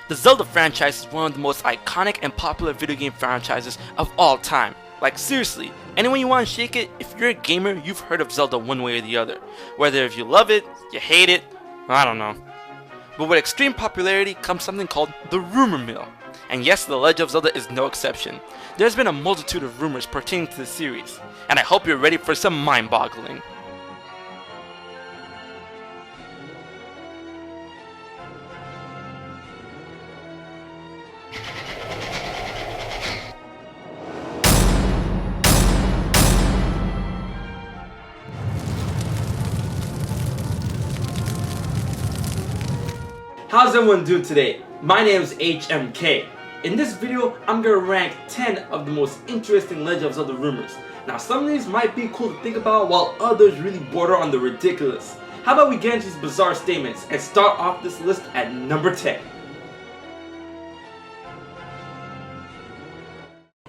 The Zelda franchise is one of the most iconic and popular video game franchises of all time. Like seriously, anyone you want to shake it, if you're a gamer, you've heard of Zelda one way or the other. Whether if you love it, you hate it, I don't know. But with extreme popularity comes something called the rumor mill. And yes, The Legend of Zelda is no exception. There's been a multitude of rumors pertaining to the series, and I hope you're ready for some mind-boggling. How's everyone doing today? My name is HMK. In this video, I'm going to rank 10 of the most interesting Legend of Zelda rumors. Now some of these might be cool to think about while others really border on the ridiculous. How about we get into these bizarre statements and start off this list at number 10.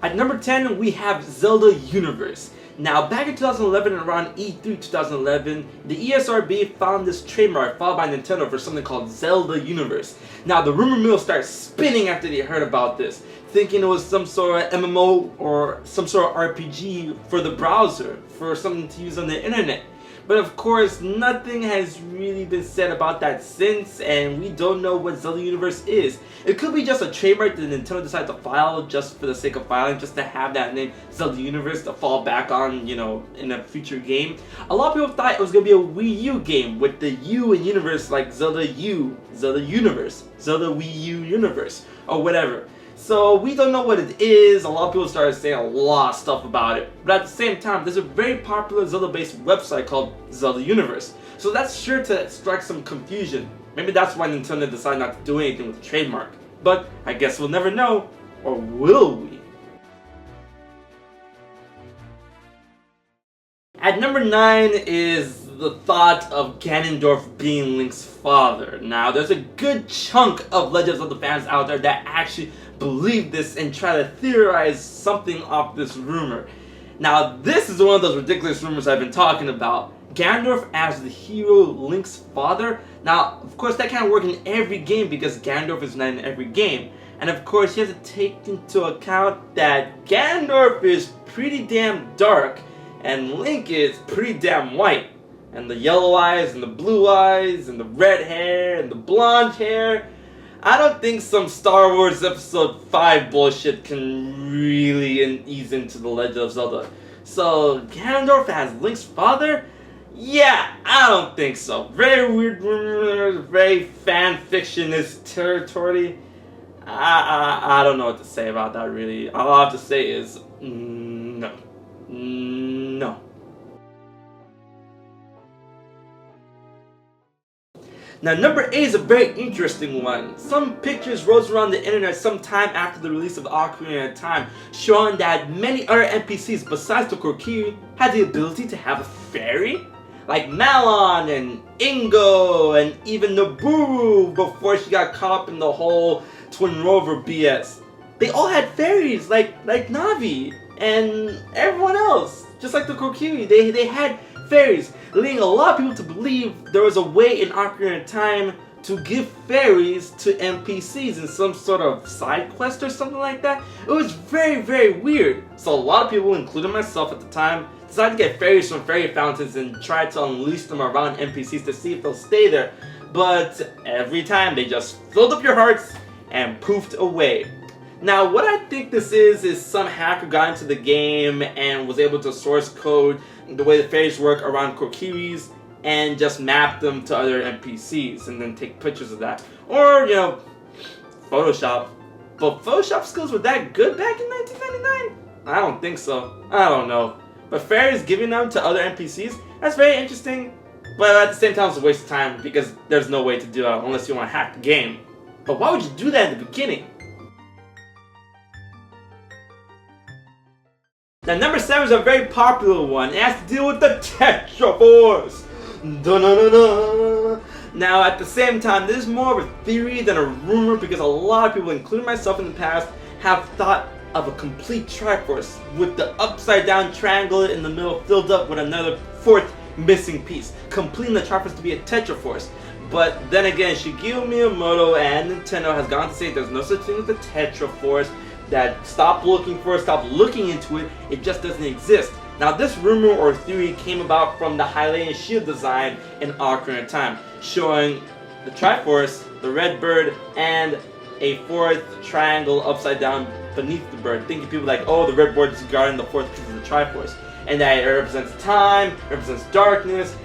At number 10 we have Zelda Universe. Now back in 2011 and around E3 2011, the ESRB found this trademark filed by Nintendo for something called Zelda Universe. Now the rumor mill started spinning after they heard about this, thinking it was some sort of MMO or some sort of RPG for the browser, for something to use on the internet. But of course, nothing has really been said about that since, and we don't know what Zelda Universe is. It could be just a trademark that Nintendo decided to file just for the sake of filing, just to have that name Zelda Universe to fall back on, you know, in a future game. A lot of people thought it was going to be a Wii U game with the U in Universe like Zelda U, Zelda Universe, Zelda Wii U Universe, or whatever. So we don't know what it is. A lot of people started saying a lot of stuff about it. But at the same time, there's a very popular Zelda-based website called Zelda Universe. So that's sure to strike some confusion. Maybe that's why Nintendo decided not to do anything with the trademark. But I guess we'll never know. Or will we? At number 9 is the thought of Ganondorf being Link's father. Now, there's a good chunk of Legend of Zelda fans out there that actually believe this and try to theorize something off this rumor. Now, this is one of those ridiculous rumors I've been talking about. Ganondorf as the hero Link's father. Now, of course, that can't work in every game because Ganondorf is not in every game. And of course, you have to take into account that Ganondorf is pretty damn dark and Link is pretty damn white. And the yellow eyes and the blue eyes and the red hair and the blonde hair. I don't think some Star Wars Episode 5 bullshit can really ease into the Legend of Zelda. So, Ganondorf as Link's father? Yeah, I don't think so. Very weird rumor, very fan-fictionist territory. I don't know what to say about that really. All I have to say is, no. No. Now number 8 is a very interesting one. Some pictures rose around the internet sometime after the release of Ocarina of Time showing that many other NPCs besides the Kokiri had the ability to have a fairy. Like Malon and Ingo and even Nabooru before she got caught up in the whole Twin Rover BS. They all had fairies like Navi and everyone else. Just like the Kokiri, they had fairies, leading a lot of people to believe there was a way in Ocarina of Time to give fairies to NPCs in some sort of side quest or something like that. It was very, very weird. So a lot of people, including myself at the time, decided to get fairies from fairy fountains and try to unleash them around NPCs to see if they'll stay there. But every time they just filled up your hearts and poofed away. Now what I think this is some hacker got into the game and was able to source code the way the fairies work around Kokiris and just map them to other NPCs and then take pictures of that. Or, you know, Photoshop. But Photoshop skills were that good back in 1999? I don't think so. I don't know. But fairies giving them to other NPCs, that's very interesting. But at the same time, it's a waste of time because there's no way to do that unless you want to hack the game. But why would you do that in the beginning? Now number 7 is a very popular one. It has to deal with the Tetra Force. Da-na-na-na. Now at the same time, this is more of a theory than a rumor because a lot of people, including myself in the past, have thought of a complete Triforce with the upside down triangle in the middle filled up with another 4th missing piece, completing the Triforce to be a Tetra Force. But then again, Shigeru Miyamoto and Nintendo has gone to say there's no such thing as the Tetra Force, that stop looking for it, stop looking into it, it just doesn't exist. Now this rumor or theory came about from the Hylian shield design in Ocarina of Time, showing the Triforce, the red bird, and a fourth triangle upside down beneath the bird, thinking people like, oh, the red bird is guarding the fourth piece of the Triforce, and that it represents time, represents darkness.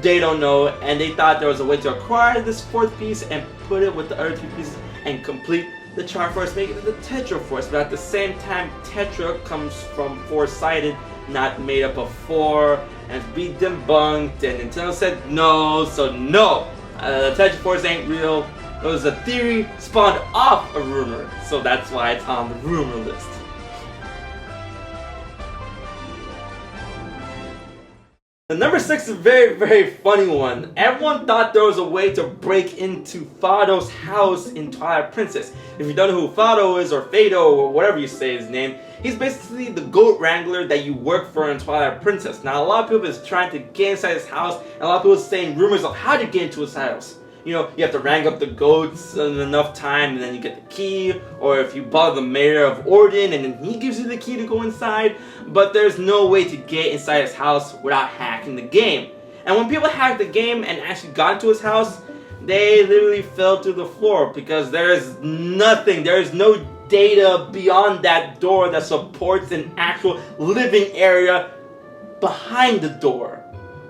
They don't know, and they thought there was a way to acquire this fourth piece and put it with the other two pieces and complete the Triforce, making it the Tetra Force. But at the same time, Tetra comes from four-sided, not made up of four, and it's been debunked, and Nintendo said no, so no, the Tetra Force ain't real. It was a theory spawned off a rumor, so that's why it's on the rumor list. The number 6 is a very, very funny one. Everyone thought there was a way to break into Vados' house in Twilight Princess. If you don't know who Vado is, or Fado, or whatever you say his name, he's basically the goat wrangler that you work for in Twilight Princess. Now, a lot of people is trying to get inside his house, and a lot of people are saying rumors of how to get into his house. You know, you have to wrangle up the goats in enough time and then you get the key, or if you bother the mayor of Orden and then he gives you the key to go inside, but there's no way to get inside his house without hacking the game. And when people hacked the game and actually got into his house, they literally fell to the floor because there is nothing, there is no data beyond that door that supports an actual living area behind the door.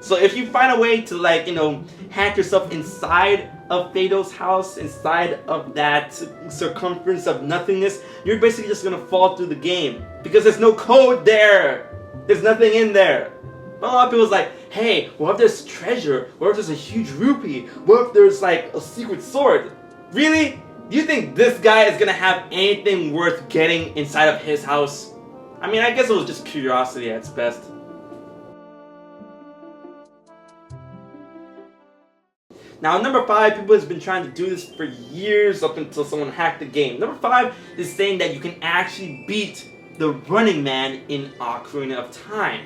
So if you find a way to, like, you know, hack yourself inside of Fado's house, inside of that circumference of nothingness, you're basically just gonna fall through the game because there's no code there. There's nothing in there. But a lot of people's like, hey, what if there's treasure? What if there's a huge rupee? What if there's like a secret sword? Really? Do you think this guy is gonna have anything worth getting inside of his house? I mean, I guess it was just curiosity at its best. Now, number 5, people has been trying to do this for years up until someone hacked the game. Number 5 is saying that you can actually beat the Running Man in Ocarina of Time.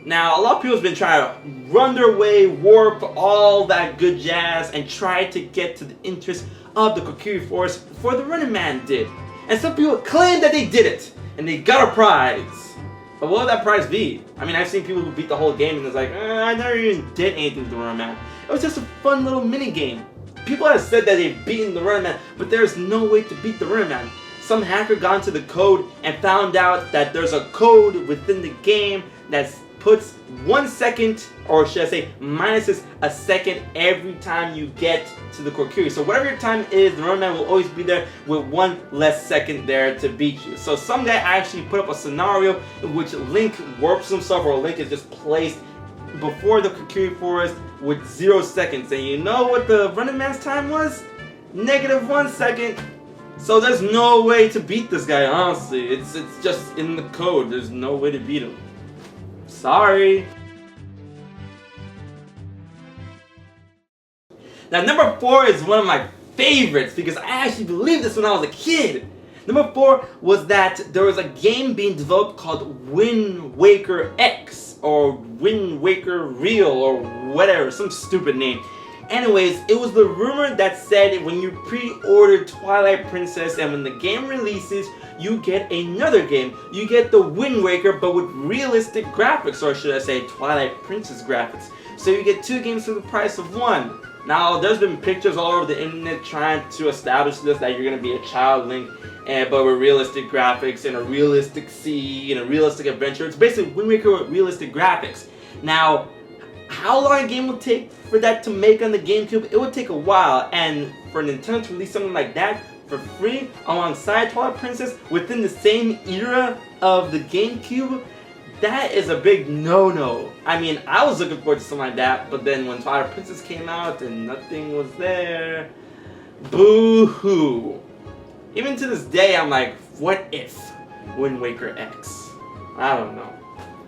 Now, a lot of people have been trying to run their way, warp, all that good jazz, and try to get to the interest of the Kokiri Force before the Running Man did. And some people claim that they did it, and they got a prize. But what would that prize be? I mean, I've seen people who beat the whole game and it's like, I never even did anything to the Running Man. It was just a fun little mini game. People have said that they've beaten the Running Man, but there's no way to beat the Running Man. Some hacker got into the code and found out that there's a code within the game that puts 1 second, or should I say minuses a second every time you get to the Kokiri. So whatever your time is, the Running Man will always be there with 1 less second there to beat you. So some guy actually put up a scenario in which Link warps himself, or Link is just placed before the Kokiri Forest with 0 seconds. And you know what the Running Man's time was? -1 second. So there's no way to beat this guy, honestly. It's just in the code. There's no way to beat him. Sorry. Now, number 4 is one of my favorites because I actually believed this when I was a kid. Number 4 was that there was a game being developed called Wind Waker X, or Wind Waker Real, or whatever, some stupid name. Anyways, it was the rumor that said when you pre-order Twilight Princess and when the game releases, you get another game. You get the Wind Waker, but with realistic graphics, or should I say Twilight Princess graphics. So you get 2 games for the price of 1. Now, there's been pictures all over the internet trying to establish this, that you're going to be a child Link, but with realistic graphics and a realistic sea and a realistic adventure. It's basically Wind Waker with realistic graphics. Now, how long a game will take for that to make on the GameCube? It would take a while, and for Nintendo to release something like that for free alongside Twilight Princess within the same era of the GameCube, that is a big no-no. I mean, I was looking forward to something like that, but then when Twilight Princess came out and nothing was there, boo-hoo. Even to this day, I'm like, what if Wind Waker X? I don't know.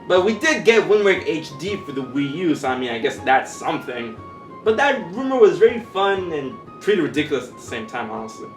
But we did get Wind Waker HD for the Wii U, so I mean, I guess that's something. But that rumor was very fun and pretty ridiculous at the same time, honestly.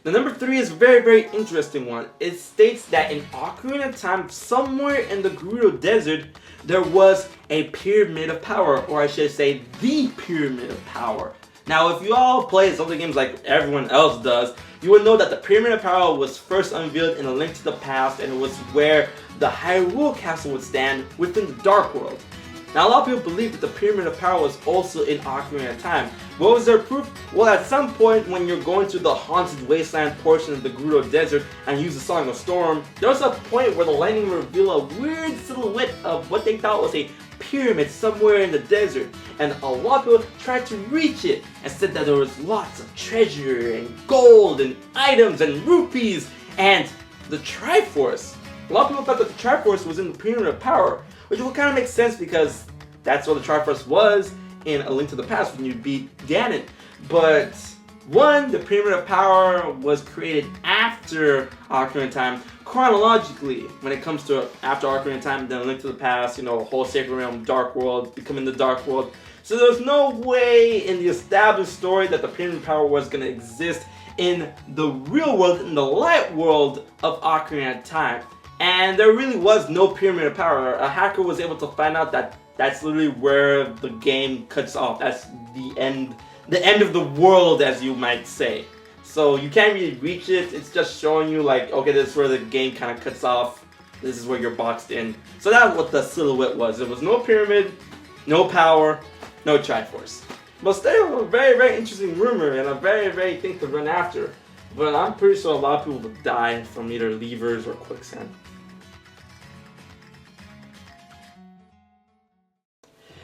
The number 3 is a very, very interesting one. It states that in Ocarina of Time, somewhere in the Gerudo Desert, there was a Pyramid of Power, or I should say, the Pyramid of Power. Now, if you all play Zelda games like everyone else does, you will know that the Pyramid of Power was first unveiled in A Link to the Past, and it was where the Hyrule Castle would stand within the Dark World. Now, a lot of people believe that the Pyramid of Power was also in Ocarina of Time. What was their proof? Well, at some point when you're going through the Haunted Wasteland portion of the Gerudo Desert and use the Song of Storm, there was a point where the lightning would reveal a weird silhouette of what they thought was a pyramid somewhere in the desert, and a lot of people tried to reach it and said that there was lots of treasure and gold and items and rupees and the Triforce. A lot of people thought that the Triforce was in the Pyramid of Power, which will kind of make sense because that's what the Triforce was in A Link to the Past when you beat Ganon. But one, the Pyramid of Power was created after Ocarina of Time. Chronologically, when it comes to after Ocarina of Time, then A Link to the Past, whole Sacred Realm, Dark World, becoming the Dark World. So there's no way in the established story that the Pyramid of Power was going to exist in the real world, in the light world of Ocarina of Time. And there really was no Pyramid of Power. A hacker was able to find out that that's literally where the game cuts off. That's the end of the world, as you might say. So you can't really reach it. It's just showing you like, okay, this is where the game kind of cuts off. This is where you're boxed in. So that's what the silhouette was. There was no pyramid, no power, no Triforce. But still a very, very interesting rumor and a very, very thing to run after. But I'm pretty sure a lot of people will die from either levers or quicksand.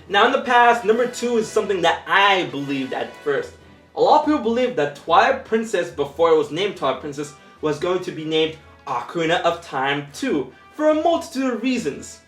Now in the past, number 2 is something that I believed at first. A lot of people believed that Twilight Princess, before it was named Twilight Princess, was going to be named Ocarina of Time 2 for a multitude of reasons.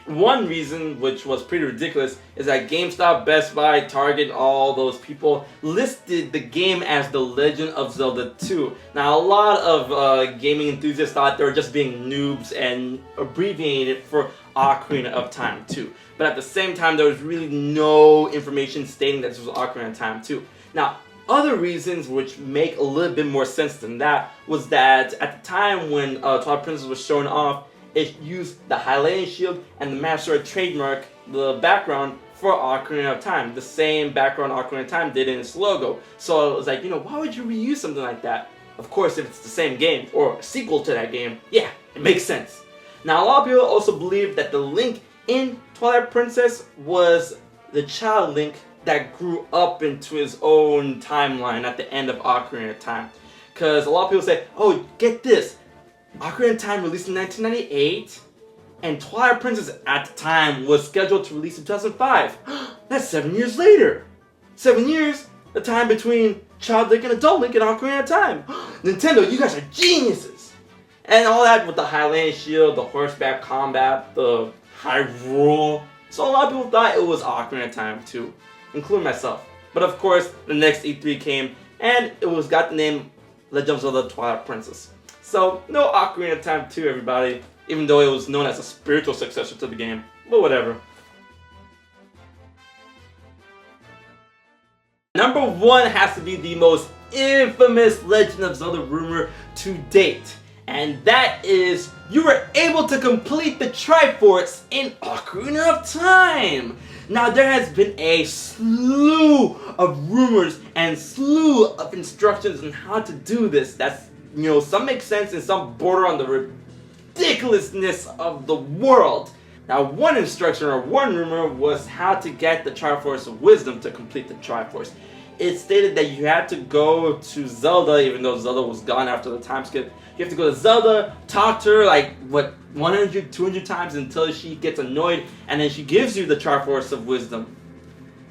One reason, which was pretty ridiculous, is that GameStop, Best Buy, Target, all those people listed the game as The Legend of Zelda 2. Now, a lot of gaming enthusiasts thought they were just being noobs and abbreviated it for Ocarina of Time 2. But at the same time, there was really no information stating that this was Ocarina of Time 2. Now, other reasons which make a little bit more sense than that was that at the time when Twilight Princess was showing off, it used the Hylian Shield and the Master Sword trademark, the background for Ocarina of Time. The same background Ocarina of Time did in its logo. So it was like, why would you reuse something like that? Of course, if it's the same game or a sequel to that game, yeah, it makes sense. Now, a lot of people also believe that the Link in Twilight Princess was the child Link that grew up into his own timeline at the end of Ocarina of Time. Because a lot of people say, oh, get this, Ocarina of Time released in 1998, and Twilight Princess at the time was scheduled to release in 2005. That's 7 years later. 7 years, the time between Child Link and Adult Link in Ocarina of Time. Nintendo, you guys are geniuses! And all that with the Hylian Shield, the horseback combat, the Hyrule. So a lot of people thought it was Ocarina of Time too, including myself. But of course, the next E3 came, and it got the name Legend of Zelda Twilight Princess. So, no Ocarina of Time 2, everybody, even though it was known as a spiritual successor to the game. But whatever. Number 1 has to be the most infamous Legend of Zelda rumor to date. And that is, you were able to complete the Triforce in Ocarina of Time! Now there has been a slew of rumors and slew of instructions on how to do this. That's, some make sense and some border on the ridiculousness of the world. Now one instruction or one rumor was how to get the Triforce of Wisdom to complete the Triforce. It stated that you had to go to Zelda, even though Zelda was gone after the time skip. You have to go to Zelda, talk to her like, 100, 200 times until she gets annoyed, and then she gives you the Triforce of Wisdom.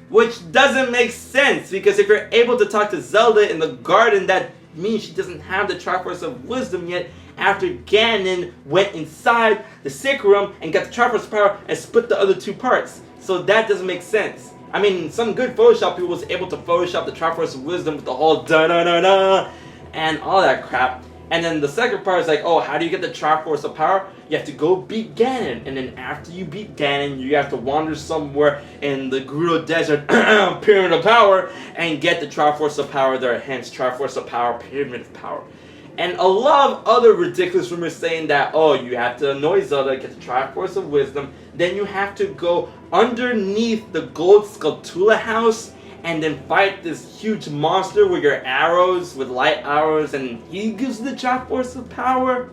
Which doesn't make sense, because if you're able to talk to Zelda in the garden, that means she doesn't have the Triforce of Wisdom yet after Ganon went inside the Sacred Realm and got the Triforce power and split the other two parts. So that doesn't make sense. I mean, some good Photoshop people was able to Photoshop the Triforce of Wisdom with the whole da-da-da-da and all that crap. And then the second part is like, oh, how do you get the Triforce of Power? you have to go beat Ganon, and then after you beat Ganon, you have to wander somewhere in the Gerudo Desert Pyramid of Power and get the Triforce of Power there, hence Triforce of Power, Pyramid of Power. And a lot of other ridiculous rumors saying that, oh, you have to annoy Zelda, get the Triforce of Wisdom, then you have to go underneath the Gold Skulltula house and then fight this huge monster with your arrows, with light arrows, and he gives you the Triforce of Power.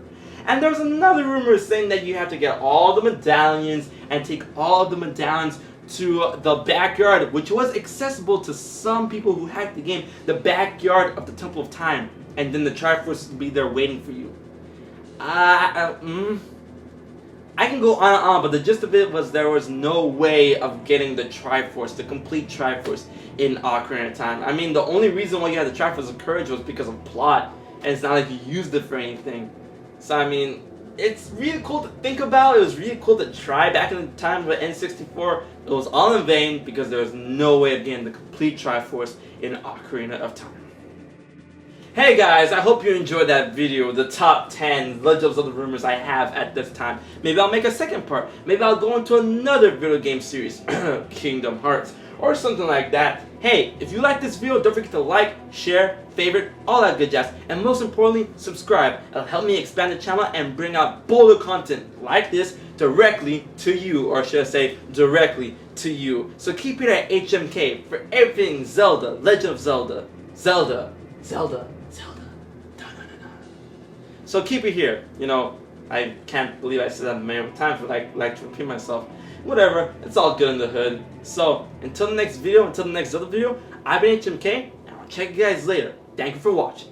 And there's another rumor saying that you have to get all the medallions and take all of the medallions to the backyard, which was accessible to some people who hacked the game, the backyard of the Temple of Time. And then the Triforce will be there waiting for you. I can go on and on, but the gist of it was there was no way of getting the Triforce, the complete Triforce, in Ocarina of Time. I mean, the only reason why you had the Triforce of Courage was because of plot, and it's not like you used it for anything. So, I mean, it's really cool to think about. It was really cool to try back in the time with N64. It was all in vain because there was no way of getting the complete Triforce in Ocarina of Time. Hey guys, I hope you enjoyed that video, the top 10 Legend of Zelda rumors I have at this time. Maybe I'll make a second part. Maybe I'll go into another video game series, Kingdom Hearts, or something like that. Hey, if you like this video, don't forget to like, share, favorite, all that good jazz. And most importantly, subscribe. It'll help me expand the channel and bring out bolder content like this directly to you, or should I say, directly to you. So keep it at HMK for everything Zelda, Legend of Zelda, Zelda, Zelda. So keep it here. You know, I can't believe I said that a million times, but I like to repeat myself. Whatever, it's all good in the hood. So until the next video, until the next Zelda video, I've been HMK, and I'll check you guys later. Thank you for watching.